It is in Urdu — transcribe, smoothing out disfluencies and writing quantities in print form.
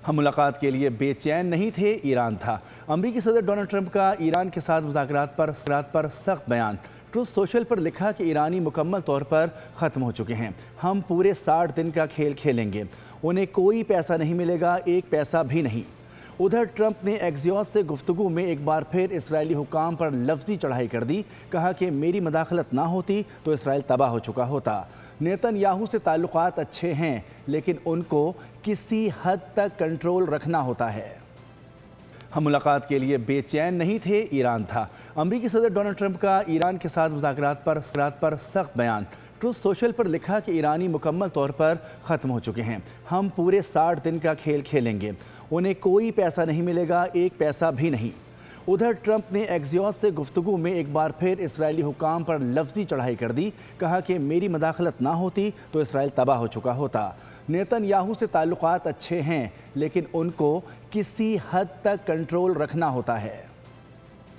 ہم ملاقات کے لیے بے چین نہیں تھے، ایران تھا۔ امریکی صدر ڈونلڈ ٹرمپ کا ایران کے ساتھ مذاکرات پر سخت بیان۔ ٹروتھ سوشل پر لکھا کہ ایرانی مکمل طور پر ختم ہو چکے ہیں۔ ہم پورے 60 دن کا کھیل کھیلیں گے، انہیں کوئی پیسہ نہیں ملے گا، ایک پیسہ بھی نہیں۔ ادھر ٹرمپ نے ایکسیوس سے گفتگو میں ایک بار پھر اسرائیلی حکام پر لفظی چڑھائی کر دی، کہا کہ میری مداخلت نہ ہوتی تو اسرائیل تباہ ہو چکا ہوتا۔ نیتن یاہو سے تعلقات اچھے ہیں لیکن ان کو کسی حد تک کنٹرول رکھنا ہوتا ہے۔ ہم ملاقات کے لیے بے چین نہیں تھے، ایران تھا۔ امریکی صدر ڈونلڈ ٹرمپ کا ایران کے ساتھ مذاکرات پر سخت بیان۔ ٹروتھ سوشل پر لکھا کہ ایرانی مکمل طور پر ختم ہو چکے ہیں۔ ہم پورے 60 دن کا کھیل کھیلیں گے، انہیں کوئی پیسہ نہیں ملے گا، ایک پیسہ بھی نہیں۔ ادھر ٹرمپ نے ایکسیوس سے گفتگو میں ایک بار پھر اسرائیلی حکام پر لفظی چڑھائی کر دی، کہا کہ میری مداخلت نہ ہوتی تو اسرائیل تباہ ہو چکا ہوتا۔ نیتن یاہو سے تعلقات اچھے ہیں لیکن ان کو کسی حد تک کنٹرول رکھنا ہوتا ہے۔